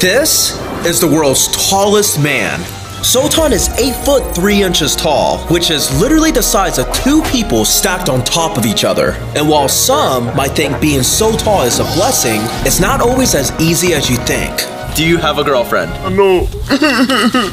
This is the world's tallest man. Sultan is 8 foot 3 inches tall, which is literally the size of 2 people stacked on top of each other. And while some might think being so tall is a blessing, it's not always as easy as you think. Do you have a girlfriend? No.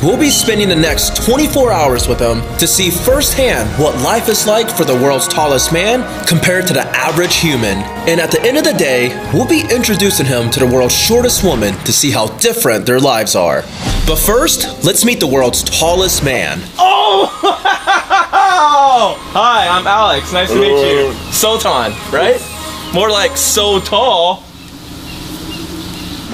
We'll be spending the next 24 hours with him to see firsthand what life is like for the world's tallest man compared to the average human. And at the end of the day, we'll be introducing him to the world's shortest woman to see how different their lives are. But first, let's meet the world's tallest man. Oh! Hi, I'm Alex. Nice to meet you. Sultan, right? More like so tall.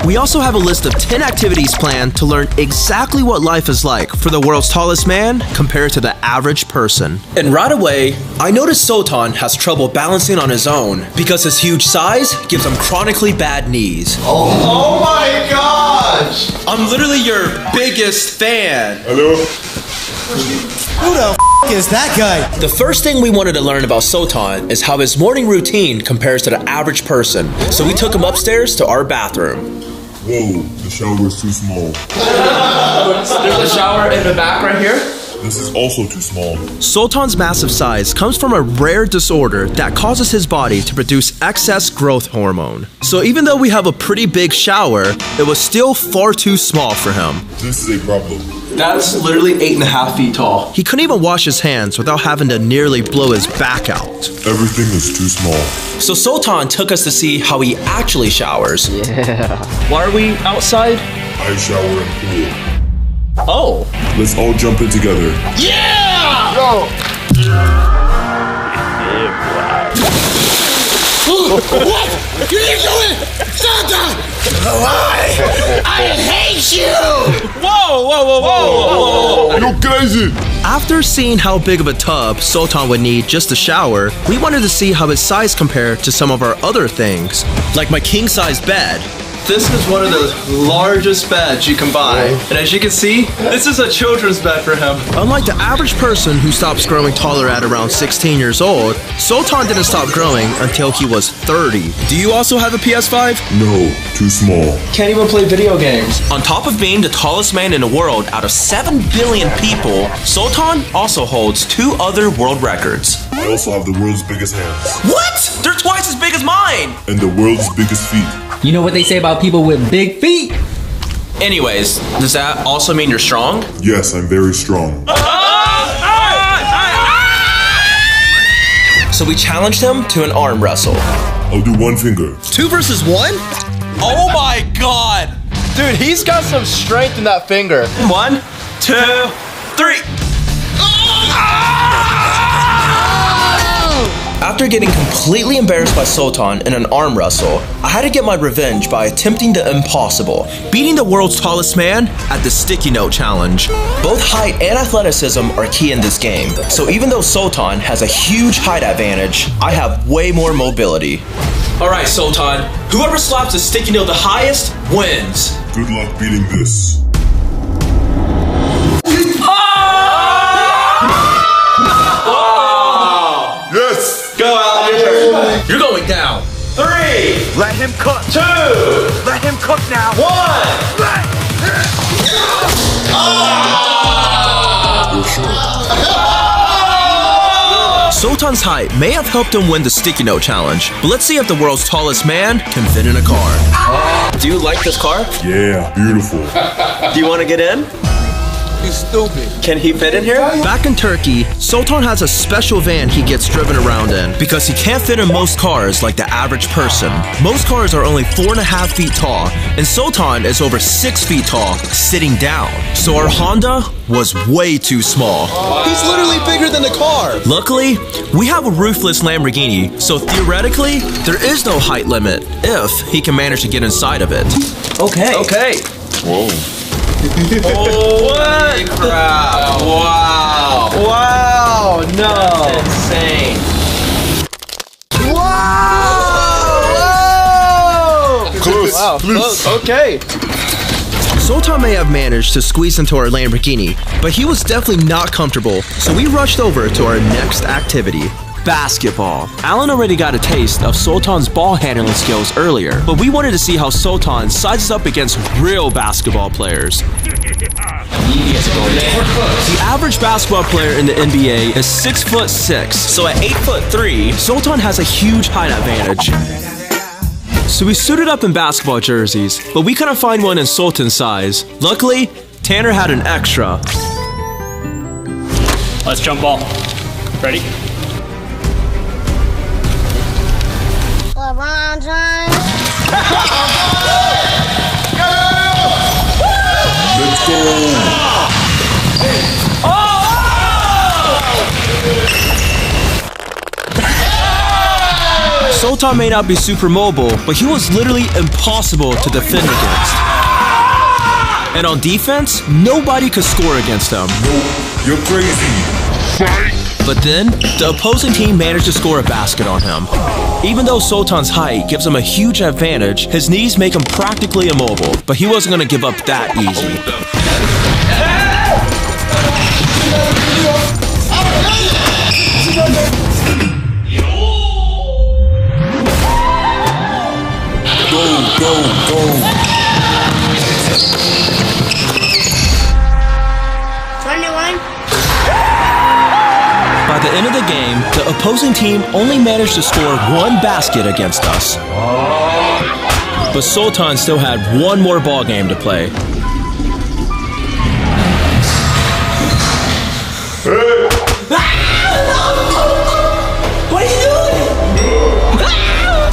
We also have a list of 10 activities planned to learn exactly what life is like for the world's tallest man compared to the average person. And right away, I noticed Sultan has trouble balancing on his own because his huge size gives him chronically bad knees. Oh my gosh! I'm literally your biggest fan. Hello? Who the f is that guy? The first thing we wanted to learn about Sultan is how his morning routine compares to the average person. So we took him upstairs to our bathroom. Whoa, the shower is too small. There's a shower in the back right here. This is also too small. Sultan's massive size comes from a rare disorder that causes his body to produce excess growth hormone. So even though we have a pretty big shower, it was still far too small for him. This is a problem. That's literally 8.5 feet tall. He couldn't even wash his hands without having to nearly blow his back out. Everything is too small. So Sultan took us to see how he actually showers. Why are we outside? I shower and pool. Oh. Let's all jump in together. Yeah! Go! What? You didn't do it! Sultan! Why? I hate you! Whoa! You're crazy! After seeing how big of a tub Sultan would need just to shower, we wanted to see how his size compared to some of our other things, like my king-size bed. This is one of the largest beds you can buy. And as you can see, this is a children's bed for him. Unlike the average person who stops growing taller at around 16 years old, Sultan didn't stop growing until he was 30. Do you also have a PS5? No, too small. Can't even play video games. On top of being the tallest man in the world out of 7 billion people, Sultan also holds 2 other world records. I also have the world's biggest hands. What? They're twice as big as mine! And the world's biggest feet. You know what they say about people with big feet? Anyways, does that also mean you're strong? Yes, I'm very strong. So we challenged him to an arm wrestle. I'll do one finger. 2 versus 1? Oh my god! Dude, he's got some strength in that finger. 1, 2, 3. After getting completely embarrassed by Sultan in an arm wrestle, I had to get my revenge by attempting the impossible, beating the world's tallest man at the sticky note challenge. Both height and athleticism are key in this game, so even though Sultan has a huge height advantage, I have way more mobility. Alright Sultan, whoever slaps the sticky note the highest wins. Good luck beating this. Yes! Go, Alan, your turn. You're going down. 3. Let him cook. 2. Let him cook now. 1. Sultan's height may have helped him win the sticky note challenge, but let's see if the world's tallest man can fit in a car. Do you like this car? Yeah, beautiful. Do you want to get in? You stupid. Can he fit in here? Back in Turkey, Sultan has a special van he gets driven around in because he can't fit in most cars like the average person. Most cars are only 4.5 feet tall, and Sultan is over 6 feet tall, sitting down. So our Honda was way too small. He's literally bigger than the car. Luckily, we have a roofless Lamborghini, so theoretically, there is no height limit if he can manage to get inside of it. Okay. Whoa. Oh, what? Crap. Wow. No. That's insane. Close. Wow. Please. Okay. Sultan may have managed to squeeze into our Lamborghini, but he was definitely not comfortable, so we rushed over to our next activity. basketball. Alan already got a taste of Sultan's ball handling skills earlier, but we wanted to see how Sultan sizes up against real basketball players. The average basketball player in the NBA is 6'6", so at 8'3", Sultan has a huge height advantage. So we suited up in basketball jerseys, but we couldn't find one in Sultan's size. Luckily, Tanner had an extra. Let's jump ball. Ready? LeBron James. Let's go. Sultan may not be super mobile, but he was literally impossible to defend against. And on defense, nobody could score against him. You're crazy. But then, the opposing team managed to score a basket on him. Even though Sultan's height gives him a huge advantage, his knees make him practically immobile, but he wasn't going to give up that easy. Go. 21. By the end of the game, the opposing team only managed to score one basket against us. But Sultan still had one more ball game to play. What are you doing?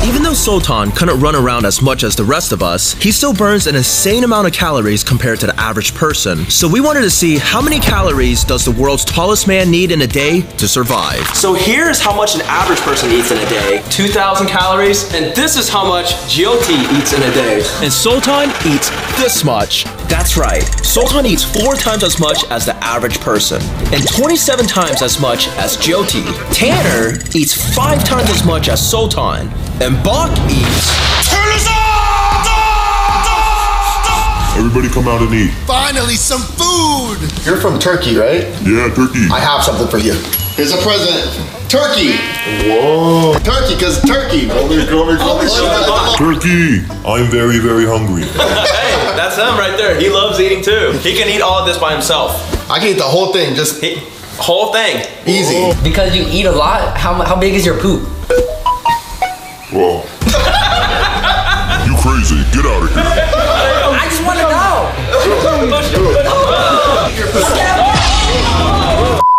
Even though Sultan couldn't run around as much as the rest of us, he still burns an insane amount of calories compared to the average person. So we wanted to see how many calories does the world's tallest man need in a day to survive. So here's how much an average person eats in a day. 2,000 calories, and this is how much Jyoti eats in a day. And Sultan eats this much. That's right, Sultan eats 4 times as much as the average person, and 27 times as much as Jyoti. Tanner eats 5 times as much as Sultan, and Bach eats... Turn us on! Everybody come out and eat. Finally, some food! You're from Turkey, right? Yeah, turkey. I have something for you. Here's a present. Turkey! Whoa. Turkey, because turkey! Turkey. I'm very, very hungry. Hey, that's him right there. He loves eating too. He can eat all of this by himself. I can eat the whole thing, just Whole thing. easy. Because you eat a lot, how big is your poop? Whoa. You crazy. Get out of here. I just want to know.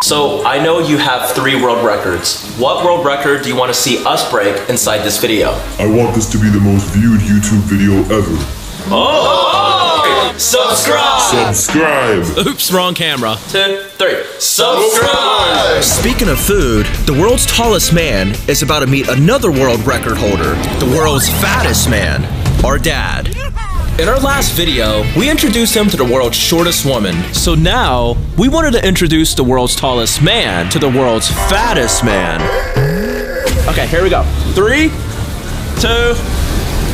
So, I know you have 3 world records. What world record do you want to see us break inside this video? I want this to be the most viewed YouTube video ever. Oh! Subscribe! Subscribe. Oops, wrong camera. 2, 3. Subscribe! Speaking of food, the world's tallest man is about to meet another world record holder, the world's fattest man, our dad. In our last video, we introduced him to the world's shortest woman. So now, we wanted to introduce the world's tallest man to the world's fattest man. Okay, here we go. 3, 2,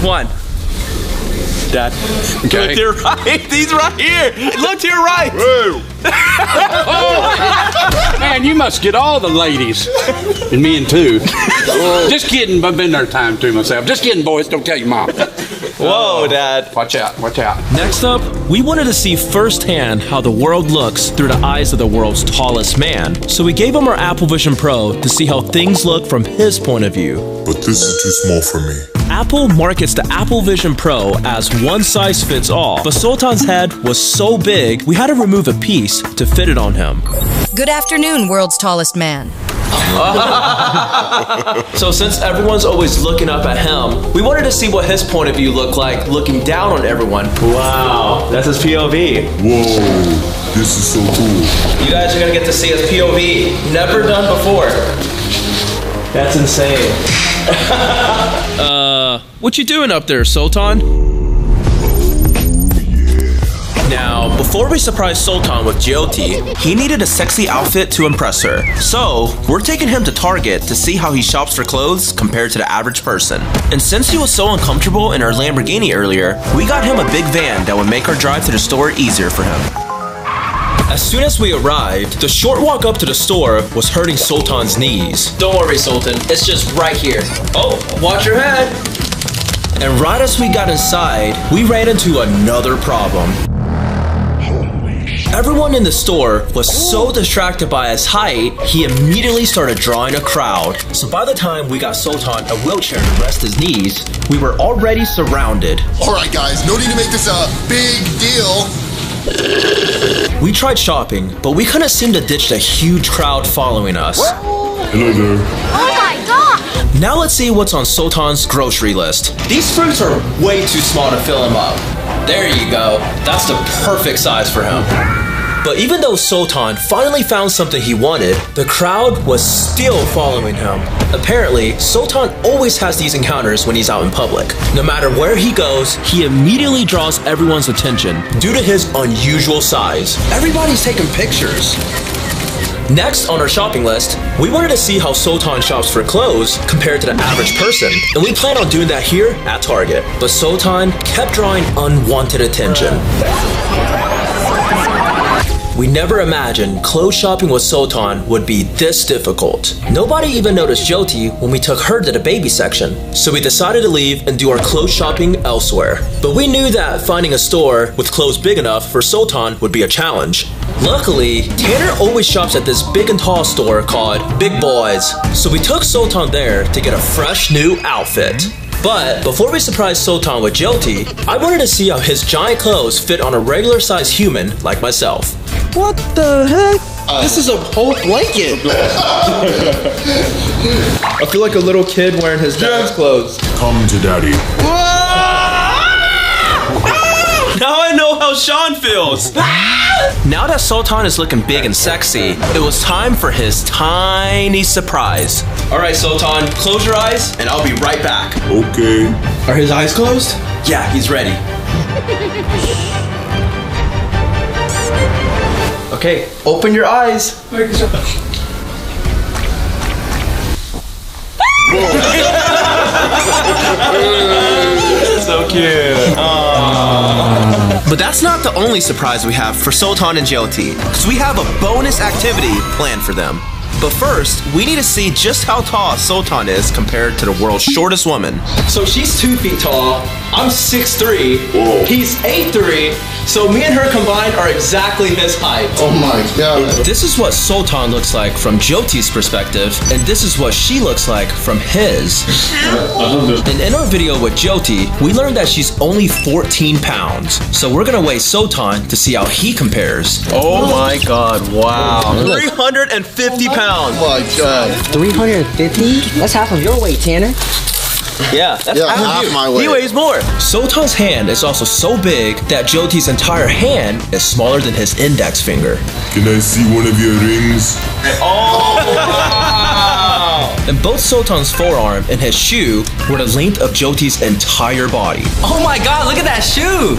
1. Dad. Okay. Look to your right. He's right here. Look to your right. Man, you must get all the ladies. And men too. Just kidding, I've been there time too myself. Just kidding, boys, don't tell your mom. Whoa, Dad. Watch out, watch out. Next up, we wanted to see firsthand how the world looks through the eyes of the world's tallest man. So we gave him our Apple Vision Pro to see how things look from his point of view. But this is too small for me. Apple markets the Apple Vision Pro as one size fits all, but Sultan's head was so big, we had to remove a piece to fit it on him. Good afternoon, world's tallest man. So since everyone's always looking up at him, we wanted to see what his point of view looked like looking down on everyone. Wow, that's his POV. Whoa, this is so cool. You guys are gonna get to see his POV. Never done before. That's insane. What you doing up there, Sultan? Now, before we surprise Sultan with Jyoti, he needed a sexy outfit to impress her. So, we're taking him to Target to see how he shops for clothes compared to the average person. And since he was so uncomfortable in our Lamborghini earlier, we got him a big van that would make our drive to the store easier for him. As soon as we arrived, the short walk up to the store was hurting Sultan's knees. Don't worry, Sultan. It's just right here. Oh, watch your head. And right as we got inside, we ran into another problem. Everyone in the store was so distracted by his height, he immediately started drawing a crowd. So by the time we got Sultan a wheelchair to rest his knees, we were already surrounded. Alright guys, no need to make this a big deal. We tried shopping, but we couldn't seem to ditch the huge crowd following us. Hello there. Oh my god! Now let's see what's on Sultan's grocery list. These fruits are way too small to fill him up. There you go. That's the perfect size for him. But even though Sultan finally found something he wanted, the crowd was still following him. Apparently, Sultan always has these encounters when he's out in public. No matter where he goes, he immediately draws everyone's attention due to his unusual size. Everybody's taking pictures. Next on our shopping list, we wanted to see how Sultan shops for clothes compared to the average person, and we plan on doing that here at Target. But Sultan kept drawing unwanted attention. We never imagined clothes shopping with Sultan would be this difficult. Nobody even noticed Jyoti when we took her to the baby section, so we decided to leave and do our clothes shopping elsewhere. But we knew that finding a store with clothes big enough for Sultan would be a challenge. Luckily, Tanner always shops at this big and tall store called Big Boys, so we took Sultan there to get a fresh new outfit. But before we surprised Sultan with Jyoti, I wanted to see how his giant clothes fit on a regular sized human like myself. What the heck? This is a whole blanket. I feel like a little kid wearing his dad's clothes. Come to daddy. Now I know how Sean feels. Now that Sultan is looking big and sexy, it was time for his tiny surprise. All right, Sultan, close your eyes and I'll be right back. Okay. Are his eyes closed? Yeah, he's ready. Okay, open your eyes. So cute. But that's not the only surprise we have for Sultan and Jyoti, because we have a bonus activity planned for them. But first, we need to see just how tall Sultan is compared to the world's shortest woman. So she's 2 feet tall. I'm 6'3". Whoa. He's 8'3". So me and her combined are exactly his height. Oh my god. This is what Sultan looks like from Jyoti's perspective, and this is what she looks like from his. And in our video with Jyoti, we learned that she's only 14 pounds. So we're gonna weigh Sultan to see how he compares. Oh my god, wow. 350 pounds. Oh my god. 350? That's half of your weight, Tanner. Yeah, that's Yeah, half my weight. He weighs more. Sultan's hand is also so big that Jyoti's entire hand is smaller than his index finger. Can I see one of your rings? And both Sultan's forearm and his shoe were the length of Jyoti's entire body. Oh my god, look at that shoe!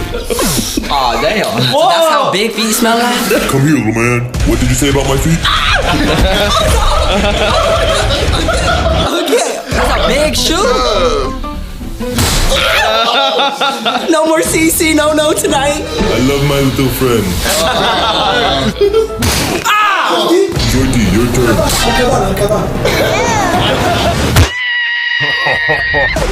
Aw, damn. So that's how big feet smell like? Come here, little man. What did you say about my feet? That's a big shoe! No more CC, no tonight. I love my little friend. Jyoti, your turn.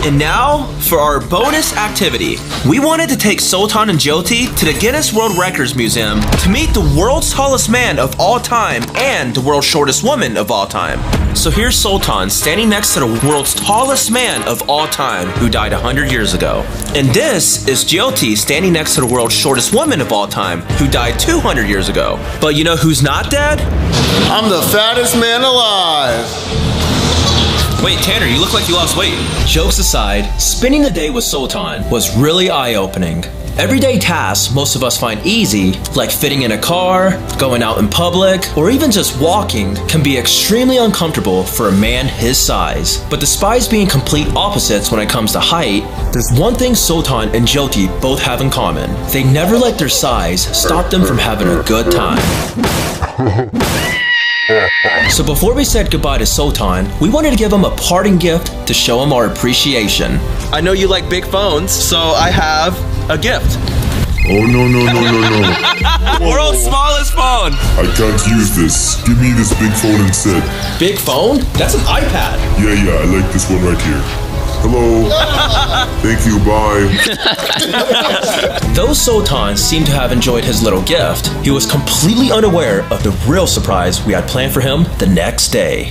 And now, for our bonus activity. We wanted to take Sultan and Jyoti to the Guinness World Records Museum to meet the world's tallest man of all time and the world's shortest woman of all time. So here's Sultan standing next to the world's tallest man of all time who died 100 years ago. And this is Jyoti standing next to the world's shortest woman of all time who died 200 years ago. But you know who's not dead? I'm the fattest man alive. Wait, Tanner, you look like you lost weight. Jokes aside, spending the day with Sultan was really eye-opening. Everyday tasks most of us find easy, like fitting in a car, going out in public, or even just walking, can be extremely uncomfortable for a man his size. But despite being complete opposites when it comes to height, there's one thing Sultan and Jyoti both have in common. They never let their size stop them from having a good time. So before we said goodbye to Sultan, we wanted to give him a parting gift to show him our appreciation. I know you like big phones, so I have a gift. Oh, no. World's smallest phone. I can't use this. Give me this big phone instead. Big phone? That's an iPad. Yeah, I like this one right here. Hello. Thank you, bye. Though Sultan seemed to have enjoyed his little gift, he was completely unaware of the real surprise we had planned for him the next day.